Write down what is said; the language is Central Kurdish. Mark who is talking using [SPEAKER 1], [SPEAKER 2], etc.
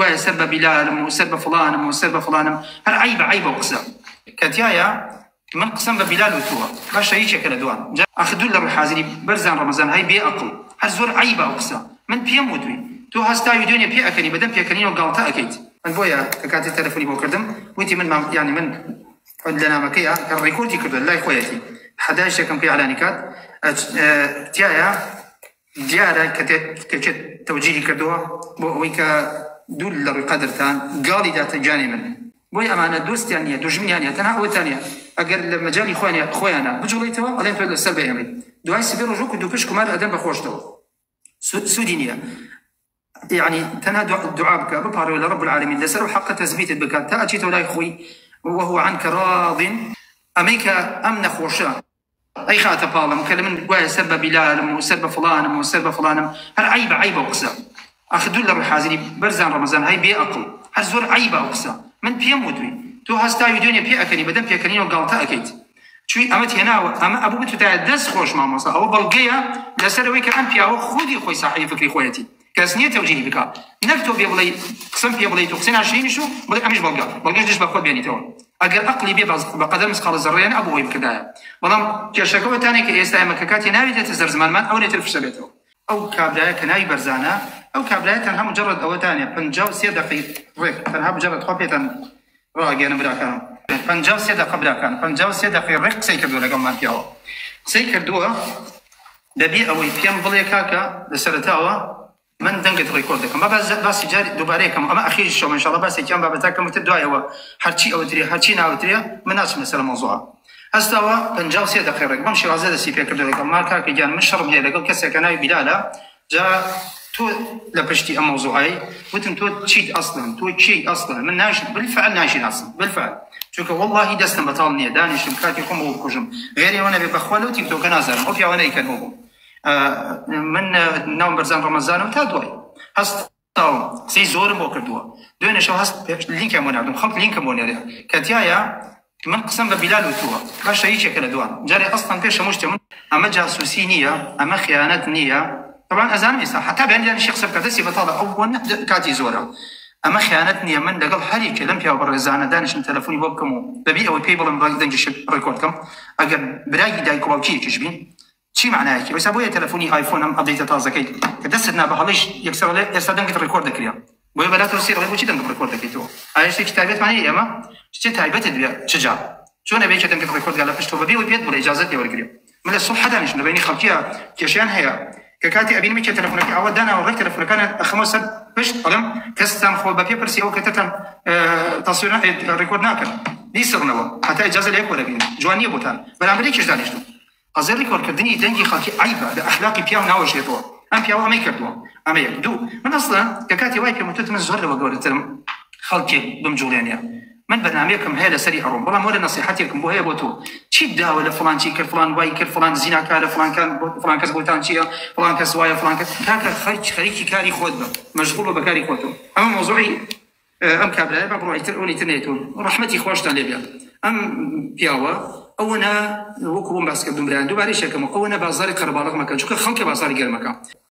[SPEAKER 1] وای سر بە بیلالم و سر بە فڵانم و سر بە فڵانم هەر عیبە و قسە کەتیایە من قسم بە بیلال و تۆوە باشە هیچێکە لە دوان ئەخ دوو لە ڕووی حازری بەرزان ڕەمەزان هەی بێ ئەقڵ هەر زۆر عیبە و قسە من پێم وتوی تۆ هەستاوی دوێنێ پێ ئەکەنی بەدەم پێکەنینەوە گاڵتە ئەەکەیت من بۆیە کە کاتی تەلەفۆنی بۆ کردم وتی من یعنی من لە نامەکەیە کە ڕێکۆردی کردو لای خۆیەتی حداش یەکەم پێی ئەعلانی کات تایە دیارە کە تەوجیهی کردووە بۆ ئەوەی کە دوو لە ڕووی قەدرتان گاڵی داتە جانی من بۆی ئەمانە دۆستیان نییە دوژمنیان نیە تەنها ئەوەتان نیە ئەگەر لە مەجای خۆیانە بجوڵیتەوە ئەڵێن تۆ لەسەر بەهێڵیت دوای سبێ ڕۆژوو و دوو پشت کومار ئەدەن بەخۆشتەوە سوودی نییە يعني تنها دعاء بك بطاري ولا رب العالمين لسر حق تثبيت بك تأتي تولاي خوي وهو عنك راض أميك أمن خوشا أي خاطر بالله مكلمن قوي سبب بلال وسبب فلان وسبب فلان هل عيبة وقصة أخذوا له الحازري برزان رمضان هاي بي أقل هل زور عيبة وقصة من بيم ودوي تو هستاوي دنيا بي أكني بدم بي أكني وقالت أكيد شوي أمت هنا أما أبو بنت تعدس خوش مع مصا أو بلقية لسروي كأن فيها خودي خوي صحيح فكري خويتي كاسنية توجيهي بك نكتب يبلي قسم يبلي تقسم 20 شو بلي أمش بلقاش دش باخذ بيني تو أجر أقلي بي بقدر مسخال الزريان أبوي بكذا والله كشكوى تاني كيستعمل مكاكاتي ناوي تزر زمان ما أو نتلف شبيته أو كابلاية كناي برزانة أو كابلاية تنها مجرد أو تانية بنجاو سيدة في ريك تنها مجرد خبية راجع نبراكان بنجاو سيدة قبراكان بنجاو سيدة في ريك سيكردوا لقوم ما فيها سيكردوا دبي أو يفهم بلي كاكا لسرتاوا من دنقت ريكوردكم ما بس جاري دوباريكم اما اخير شو ان شاء الله بس كان بابتاكم متدعي هو حرشي او تري حرشي ناو تري مناسب مثلا موضوع استوى بنجاو سي دقيقه بمشي غازه سي في كردكم ما كاك جان مشرب هي لقل كسر كناي بلاله جاء تو لبشتي الموضوعي وانتم تو تشيد اصلا تو شيء اصلا من ناشد بالفعل ناشد اصلا بالفعل شوف والله دستنا بطالني دانش مكاتكم وكجم غيري وانا بخوله تيك تو كنازر او في وانا يكنوهم من نوم برزان رمضان وتادوي هست تاو سي زور مو كردوا دوينه شو هست لينك مون عندهم خلط لينك مون يا كاتيايا من قسم ببلال وتوا باش هيك شكل دوان جاري اصلا كيش مجتمع اما جاسوسي نيه اما خيانات نيه طبعا اذان ميسا حتى بين لان الشيخ سبكتسي بطاله اول كاتي زوره اما خيانات نيه من لقل حريك لم فيها برزانه دانش من تلفوني بوبكم ببي او بيبل من دنج ريكوردكم اجل براي دايكو باوكي تشبين شي معناه كي بس ابويا تلفوني ايفون ام ابديت تازه كي كدستنا بهالش يكسر له يستخدم ريكورد كريا بويا بلا ترسيل غير وشي دنك ريكورد كي تو اي شي كتابات معناه اما شتي تايبت دبي شجاع شو انا بيش دنك ريكورد قال فشتو ببي وبيد ولا اجازه يا ورقري من الصبح حدا مش بيني خلقيا كشان هي ككاتي ابي ميك تلفونك عود انا وريت تلفونك انا خمس باش قلم كستان خو بابي برسي او كتتم تصوير ريكورد ناكل ليسرنا حتى اجازه ليك ولا بين جوانيه بوتان بلا امريكش دانش أزر ريكورد كردني دنجي خلقي عيبة لأخلاقي بياو ناوش يطوع أم بياو أمي كردوا أمي يكدو من أصلا ككاتي واي بيا متوت من الزهر وقول تلم خلقي بمجولانيا من برنامجكم هي لسري أروم والله مول نصيحتكم بو هي بوتو شي دا ولا فلان شي كر فلان واي كر فلان زينا كار فلان كان فلان كاس بولتان شي فلان كاس واي فلان كاس كاكا خريجي كاري خود مشغول بكاري خوتو أما موضوعي أم كابلا بروح يتروني تنيتون رحمتي خواشتان ليبيا أم بياوا أونا وكوم بس كدوم براندو بعدش كم أونا بازار كربلاغ مكان شو كخلق بازار غير مكان